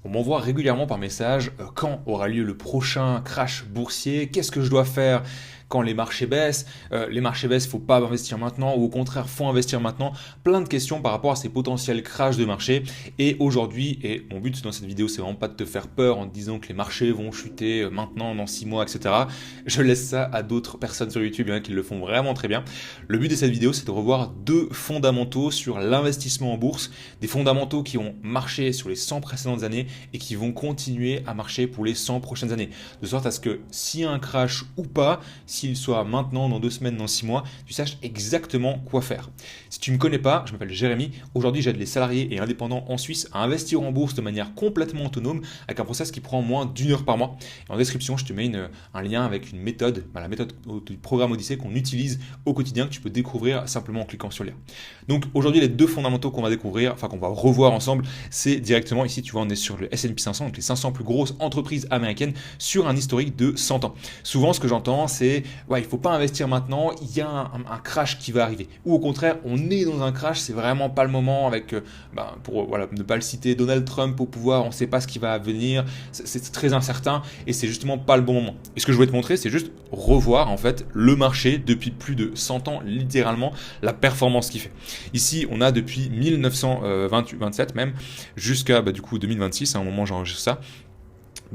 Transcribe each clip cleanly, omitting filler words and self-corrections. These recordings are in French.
On m'envoie régulièrement par message quand aura lieu le prochain crash boursier, qu'est-ce que je dois faire quand les marchés baissent, faut pas investir maintenant ou au contraire faut investir maintenant. Plein de questions par rapport à ces potentiels crashs de marché. Et aujourd'hui, et mon but dans cette vidéo c'est vraiment pas de te faire peur en te disant que les marchés vont chuter maintenant, dans 6 mois, etc. Je laisse ça à d'autres personnes sur YouTube qui le font vraiment très bien. Le but de cette vidéo c'est de revoir deux fondamentaux sur l'investissement en bourse, des fondamentaux qui ont marché sur les 100 précédentes années et qui vont continuer à marcher pour les 100 prochaines années. De sorte à ce que s'il y a un crash ou pas, s'il soit maintenant, dans 2 semaines, dans 6 mois, tu saches exactement quoi faire. Si tu ne me connais pas, je m'appelle Jérémy. Aujourd'hui, j'aide les salariés et indépendants en Suisse à investir en bourse de manière complètement autonome avec un process qui prend moins d'1 heure par mois. Et en description, je te mets un lien avec une méthode, la méthode du programme Odyssée qu'on utilise au quotidien, que tu peux découvrir simplement en cliquant sur le lien. Donc aujourd'hui, les deux fondamentaux qu'on va découvrir, enfin qu'on va revoir ensemble, c'est directement ici, tu vois, on est sur le S&P 500, donc les 500 plus grosses entreprises américaines sur un historique de 100 ans. Souvent, ce que j'entends, c'est ouais, il ne faut pas investir maintenant, il y a un crash qui va arriver. Ou au contraire, on est dans un crash, c'est vraiment pas le moment avec, pour ne pas le citer, Donald Trump au pouvoir, on ne sait pas ce qui va venir, c'est très incertain et c'est justement pas le bon moment. Et ce que je voulais te montrer, c'est juste revoir en fait le marché depuis plus de 100 ans, littéralement, la performance qu'il fait. Ici, on a depuis 1927 même, jusqu'à du coup 2026, à un moment où j'enregistre ça.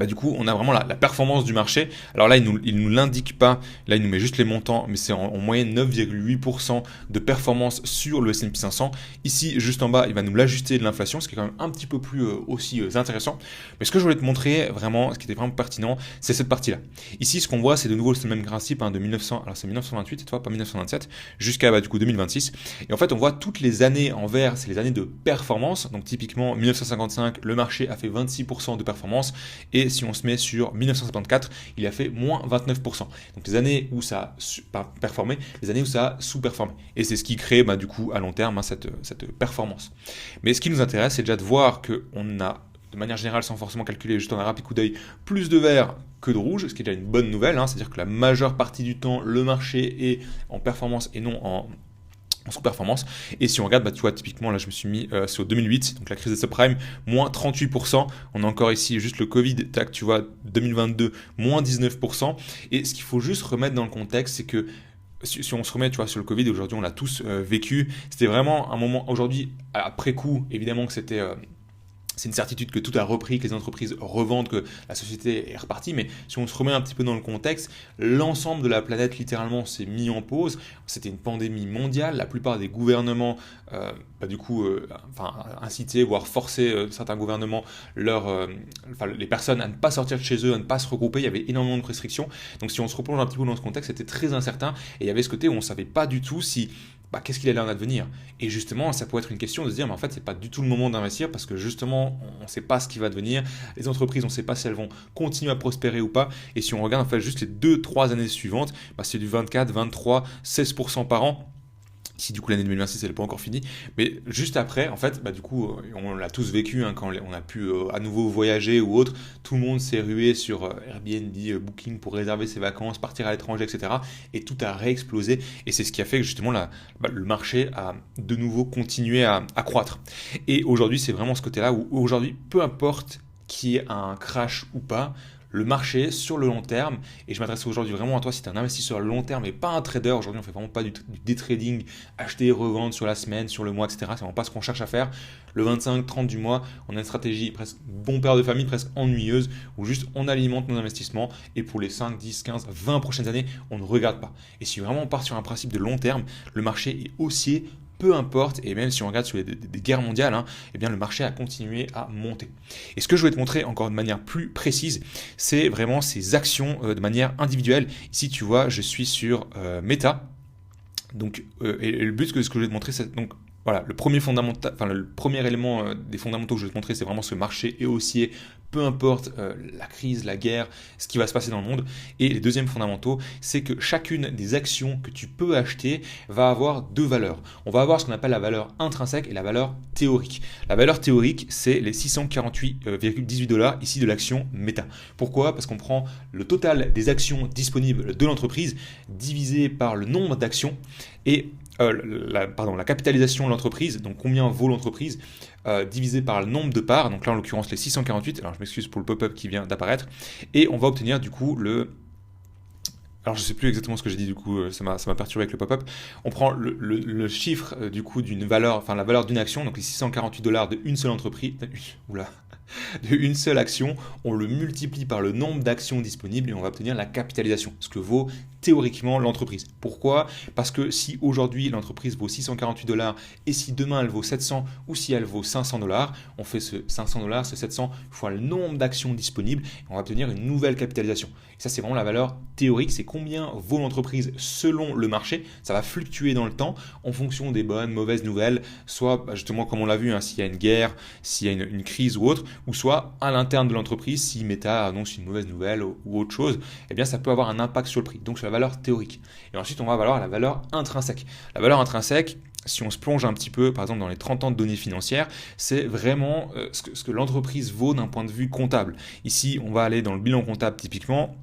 Du coup, on a vraiment la performance du marché. Alors là, il nous l'indique pas. Là, il nous met juste les montants, mais c'est en moyenne 9,8% de performance sur le S&P 500. Ici, juste en bas, il va nous l'ajuster de l'inflation, ce qui est quand même un petit peu plus aussi intéressant. Mais ce que je voulais te montrer, vraiment, ce qui était vraiment pertinent, c'est cette partie-là. Ici, ce qu'on voit, c'est de nouveau le même principe de 1900. Alors c'est 1928, cette fois, pas 1927, jusqu'à du coup 2026. Et en fait, on voit toutes les années en vert, c'est les années de performance. Donc typiquement, 1955, le marché a fait 26% de performance. Et si on se met sur 1974, il a fait moins 29%. Donc les années où ça a performé, les années où ça a sous-performé. Et c'est ce qui crée du coup à long terme cette performance. Mais ce qui nous intéresse, c'est déjà de voir qu'on a, de manière générale, sans forcément calculer, juste en un rapide coup d'œil, plus de vert que de rouge, ce qui est déjà une bonne nouvelle. C'est-à-dire que la majeure partie du temps, le marché est en performance et non en sous-performance. Et si on regarde, tu vois, typiquement, là, je me suis mis sur 2008, donc la crise des subprimes, moins 38%. On a encore ici juste le Covid, tac, tu vois, 2022, moins 19%. Et ce qu'il faut juste remettre dans le contexte, c'est que si on se remet, tu vois, sur le Covid, aujourd'hui, on l'a tous vécu. C'était vraiment un moment, aujourd'hui, après coup, évidemment que c'est une certitude que tout a repris, que les entreprises revendent, que la société est repartie. Mais si on se remet un petit peu dans le contexte, l'ensemble de la planète littéralement s'est mis en pause. C'était une pandémie mondiale. La plupart des gouvernements, incitaient, voire forçaient certains gouvernements, les personnes à ne pas sortir de chez eux, à ne pas se regrouper. Il y avait énormément de restrictions. Donc si on se replonge un petit peu dans ce contexte, c'était très incertain. Et il y avait ce côté où on ne savait pas du tout si qu'est-ce qu'il allait en advenir. Et justement, ça pourrait être une question de se dire, mais en fait, c'est pas du tout le moment d'investir parce que justement, on ne sait pas ce qui va advenir. Les entreprises, on ne sait pas si elles vont continuer à prospérer ou pas. Et si on regarde en fait juste les 2-3 années suivantes, c'est du 24, 23, 16% par an. Ici, du coup, l'année 2026, elle n'est pas encore finie. Mais juste après, en fait, du coup, on l'a tous vécu quand on a pu à nouveau voyager ou autre. Tout le monde s'est rué sur Airbnb, Booking pour réserver ses vacances, partir à l'étranger, etc. Et tout a réexplosé. Et c'est ce qui a fait que justement, le marché a de nouveau continué à croître. Et aujourd'hui, c'est vraiment ce côté-là où aujourd'hui, peu importe qu'il y ait un crash ou pas, le marché sur le long terme, et je m'adresse aujourd'hui vraiment à toi si tu es un investisseur à long terme et pas un trader. Aujourd'hui on ne fait vraiment pas du day trading, acheter, revendre sur la semaine, sur le mois, etc. C'est vraiment pas ce qu'on cherche à faire. Le 25-30 du mois, on a une stratégie presque bon père de famille, presque ennuyeuse, où juste on alimente nos investissements et pour les 5, 10, 15, 20 prochaines années, on ne regarde pas. Et si vraiment on part sur un principe de long terme, le marché est haussier, peu importe, et même si on regarde sur des guerres mondiales, le marché a continué à monter. Et ce que je voulais te montrer encore de manière plus précise, c'est vraiment ces actions de manière individuelle. Ici, tu vois, je suis sur Meta. Donc, et le but ce que je voulais te montrer, c'est donc voilà, le premier élément des fondamentaux que je vais te montrer, c'est vraiment ce marché est haussier, peu importe la crise, la guerre, ce qui va se passer dans le monde. Et les deuxièmes fondamentaux, c'est que chacune des actions que tu peux acheter va avoir deux valeurs. On va avoir ce qu'on appelle la valeur intrinsèque et la valeur théorique. La valeur théorique, c'est les 648,18 $ ici de l'action Meta. Pourquoi ? Parce qu'on prend le total des actions disponibles de l'entreprise divisé par le nombre d'actions et la capitalisation de l'entreprise, donc combien vaut l'entreprise, divisé par le nombre de parts, donc là en l'occurrence les 648, alors je m'excuse pour le pop-up qui vient d'apparaître, et on va obtenir du coup le... Alors je sais plus exactement ce que j'ai dit du coup, ça m'a perturbé avec le pop-up. On prend le chiffre du coup d'une valeur, enfin la valeur d'une action, donc les 648 dollars de une seule entreprise, oula, de une seule action, on le multiplie par le nombre d'actions disponibles et on va obtenir la capitalisation, ce que vaut théoriquement l'entreprise. Pourquoi? Parce que si aujourd'hui l'entreprise vaut 648 dollars et si demain elle vaut 700 ou si elle vaut 500 dollars, on fait ce 500 dollars, ce 700 fois le nombre d'actions disponibles et on va obtenir une nouvelle capitalisation. Et ça c'est vraiment la valeur théorique, c'est combien vaut l'entreprise selon le marché. Ça va fluctuer dans le temps en fonction des bonnes, mauvaises nouvelles, soit justement comme on l'a vu, s'il y a une guerre, s'il y a une crise ou autre, ou soit à l'interne de l'entreprise, si Meta annonce une mauvaise nouvelle ou autre chose, eh bien ça peut avoir un impact sur le prix, donc sur la valeur théorique. Et ensuite on va avoir la valeur intrinsèque. La valeur intrinsèque, si on se plonge un petit peu, par exemple dans les 30 ans de données financières, c'est vraiment ce que l'entreprise vaut d'un point de vue comptable. Ici, on va aller dans le bilan comptable typiquement.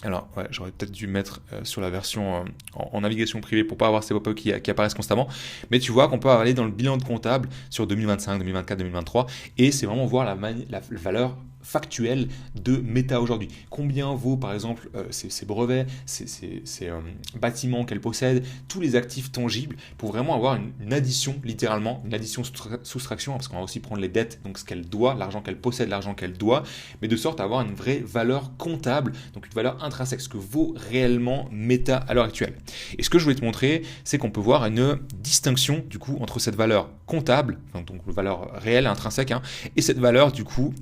Alors, ouais, j'aurais peut-être dû mettre sur la version en navigation privée pour pas avoir ces pop-up qui apparaissent constamment. Mais tu vois qu'on peut aller dans le bilan de comptable sur 2025, 2024, 2023 et c'est vraiment voir la valeur factuelle de Meta aujourd'hui. Combien vaut par exemple ces brevets, ces bâtiments qu'elle possède, tous les actifs tangibles pour vraiment avoir une addition, littéralement, une addition soustraction, parce qu'on va aussi prendre les dettes, donc ce qu'elle doit, l'argent qu'elle possède, l'argent qu'elle doit, mais de sorte à avoir une vraie valeur comptable, donc une valeur intrinsèque, ce que vaut réellement Meta à l'heure actuelle. Et ce que je voulais te montrer, c'est qu'on peut voir une distinction du coup entre cette valeur comptable, donc valeur réelle, intrinsèque, et cette valeur du coup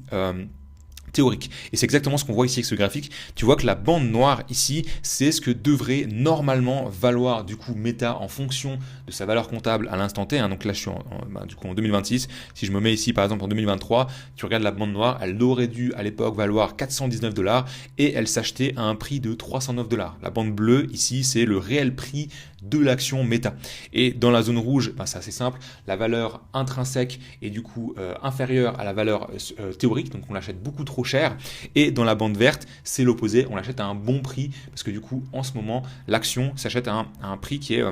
théorique. Et c'est exactement ce qu'on voit ici avec ce graphique. Tu vois que la bande noire ici, c'est ce que devrait normalement valoir du coup Meta en fonction de sa valeur comptable à l'instant T. Donc là, je suis du coup en 2026. Si je me mets ici par exemple en 2023, tu regardes la bande noire, elle aurait dû à l'époque valoir 419 dollars et elle s'achetait à un prix de 309 dollars. La bande bleue ici, c'est le réel prix de l'action Meta. Et dans la zone rouge, c'est assez simple, la valeur intrinsèque est du coup inférieure à la valeur théorique, donc on l'achète beaucoup trop cher. Et dans la bande verte, c'est l'opposé, on l'achète à un bon prix, parce que du coup, en ce moment, l'action s'achète à un prix qui est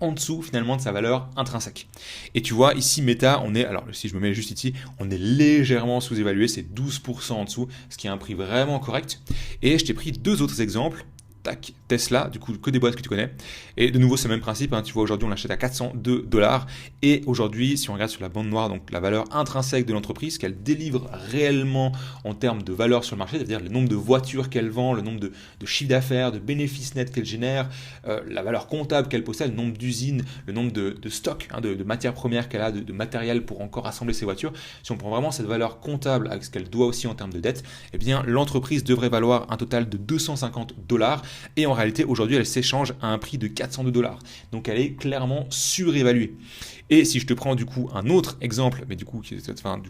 en dessous finalement de sa valeur intrinsèque. Et tu vois ici Meta, on est, alors si je me mets juste ici, on est légèrement sous-évalué, c'est 12% en dessous, ce qui est un prix vraiment correct. Et je t'ai pris deux autres exemples. Tac, Tesla, du coup que des boîtes que tu connais. Et de nouveau, c'est le même principe, tu vois aujourd'hui on l'achète à 402 dollars. Et aujourd'hui, si on regarde sur la bande noire, donc la valeur intrinsèque de l'entreprise, qu'elle délivre réellement en termes de valeur sur le marché, c'est-à-dire le nombre de voitures qu'elle vend, le nombre de chiffres d'affaires, de bénéfices nets qu'elle génère, la valeur comptable qu'elle possède, le nombre d'usines, le nombre de stocks, de matières premières qu'elle a, de matériel pour encore assembler ses voitures. Si on prend vraiment cette valeur comptable avec ce qu'elle doit aussi en termes de dette, eh bien l'entreprise devrait valoir un total de 250 dollars. Et en réalité, aujourd'hui, elle s'échange à un prix de 402 dollars. Donc, elle est clairement surévaluée. Et si je te prends du coup un autre exemple, mais du coup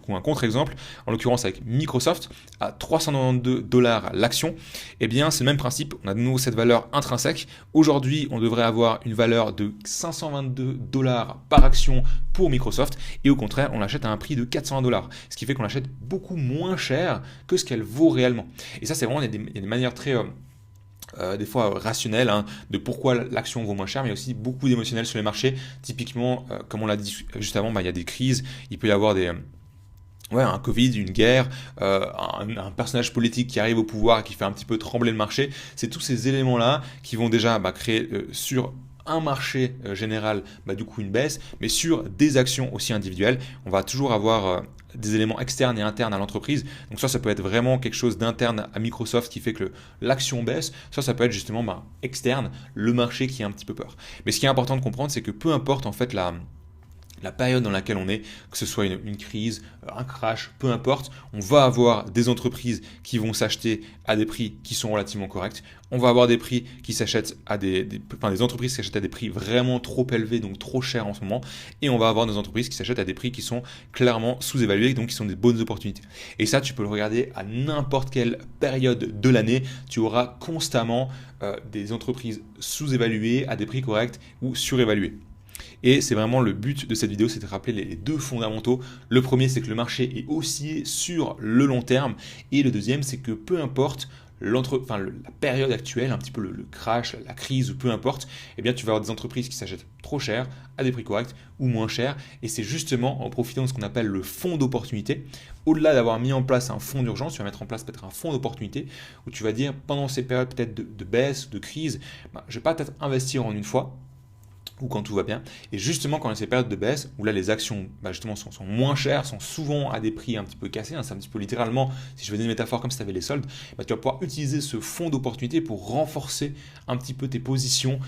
un contre-exemple, en l'occurrence avec Microsoft, à 392 dollars l'action, eh bien c'est le même principe, on a de nouveau cette valeur intrinsèque. Aujourd'hui, on devrait avoir une valeur de 522 dollars par action pour Microsoft, et au contraire, on l'achète à un prix de 401 dollars, ce qui fait qu'on l'achète beaucoup moins cher que ce qu'elle vaut réellement. Et ça, c'est vraiment, il y a des manières très... des fois rationnel de pourquoi l'action vaut moins cher, mais il y a aussi beaucoup d'émotionnel sur les marchés. Typiquement, comme on l'a dit juste avant, il y a des crises, il peut y avoir un Covid, une guerre, un personnage politique qui arrive au pouvoir et qui fait un petit peu trembler le marché. C'est tous ces éléments-là qui vont déjà créer sur un marché général, du coup une baisse, mais sur des actions aussi individuelles, on va toujours avoir des éléments externes et internes à l'entreprise. Donc ça peut être vraiment quelque chose d'interne à Microsoft qui fait que l'action baisse, ça peut être justement externe, le marché qui a un petit peu peur. Mais ce qui est important de comprendre, c'est que peu importe en fait la période dans laquelle on est, que ce soit une crise, un crash, peu importe, on va avoir des entreprises qui vont s'acheter à des prix qui sont relativement corrects. On va avoir des prix qui s'achètent à des entreprises qui s'achètent à des prix vraiment trop élevés, donc trop chers en ce moment. Et on va avoir des entreprises qui s'achètent à des prix qui sont clairement sous-évalués, donc qui sont des bonnes opportunités. Et ça, tu peux le regarder à n'importe quelle période de l'année. Tu auras constamment des entreprises sous-évaluées à des prix corrects ou surévaluées. Et c'est vraiment le but de cette vidéo, c'est de rappeler les deux fondamentaux. Le premier, c'est que le marché est haussier sur le long terme. Et le deuxième, c'est que peu importe la période actuelle, un petit peu le crash, la crise ou peu importe, eh bien tu vas avoir des entreprises qui s'achètent trop cher, à des prix corrects ou moins cher. Et c'est justement en profitant de ce qu'on appelle le fonds d'opportunité. Au-delà d'avoir mis en place un fonds d'urgence, tu vas mettre en place peut-être un fonds d'opportunité où tu vas dire pendant ces périodes peut-être de baisse, de crise, je vais pas peut-être investir en une fois ou quand tout va bien. Et justement, quand il y a ces périodes de baisse, où là les actions justement sont moins chères, sont souvent à des prix un petit peu cassés, c'est un petit peu littéralement, si je faisais une métaphore comme si tu avais les soldes, tu vas pouvoir utiliser ce fonds d'opportunité pour renforcer un petit peu tes positions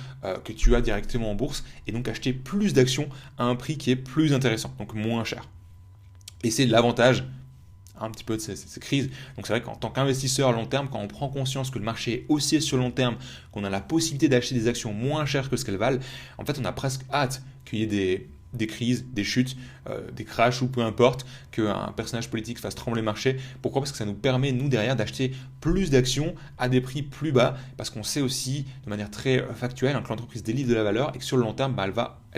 que tu as directement en bourse et donc acheter plus d'actions à un prix qui est plus intéressant, donc moins cher. Et c'est l'avantage un petit peu de ces crises. Donc c'est vrai qu'en tant qu'investisseur à long terme, quand on prend conscience que le marché est haussier sur le long terme, qu'on a la possibilité d'acheter des actions moins chères que ce qu'elles valent, en fait on a presque hâte qu'il y ait des crises, des chutes, des crashs ou peu importe, qu'un personnage politique fasse trembler le marché. Pourquoi ? Parce que ça nous permet, nous, derrière, d'acheter plus d'actions à des prix plus bas, parce qu'on sait aussi, de manière très factuelle, que l'entreprise délivre de la valeur et que sur le long terme, elle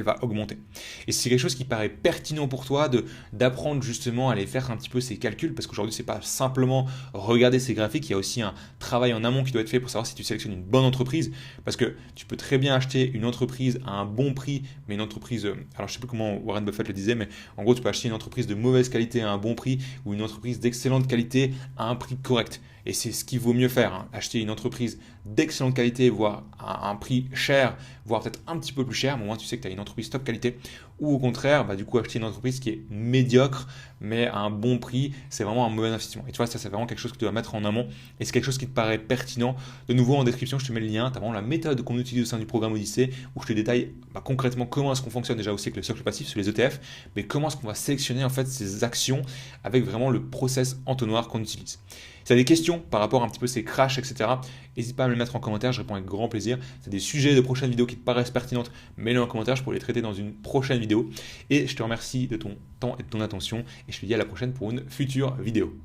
va augmenter. Et c'est quelque chose qui paraît pertinent pour toi d'apprendre justement à aller faire un petit peu ces calculs, parce qu'aujourd'hui, c'est pas simplement regarder ces graphiques, il y a aussi un travail en amont qui doit être fait pour savoir si tu sélectionnes une bonne entreprise, parce que tu peux très bien acheter une entreprise à un bon prix, mais une entreprise, alors je sais plus comment Warren Buffett le disait, mais en gros, tu peux acheter une entreprise de mauvaise qualité à un bon prix ou une entreprise d'excellente qualité à un prix correct. Et c'est ce qu'il vaut mieux faire, acheter une entreprise d'excellente qualité, voire à un prix cher, voire peut-être un petit peu plus cher, mais au moins tu sais que tu as une entreprise top qualité, ou au contraire, du coup acheter une entreprise qui est médiocre, mais à un bon prix, c'est vraiment un mauvais investissement. Et tu vois, ça c'est vraiment quelque chose que tu dois mettre en amont, et c'est quelque chose qui te paraît pertinent. De nouveau, en description, je te mets le lien, tu as vraiment la méthode qu'on utilise au sein du programme Odyssée, où je te détaille concrètement comment est-ce qu'on fonctionne déjà aussi avec le socle passif sur les ETF, mais comment est-ce qu'on va sélectionner en fait ces actions avec vraiment le process entonnoir qu'on utilise. Si tu as des questions par rapport à un petit peu ces crashs, etc., n'hésite pas à me les mettre en commentaire, je réponds avec grand plaisir. Si tu as des sujets de prochaines vidéos qui te paraissent pertinentes, mets-les en commentaire, je pourrai les traiter dans une prochaine vidéo. Et je te remercie de ton temps et de ton attention, et je te dis à la prochaine pour une future vidéo.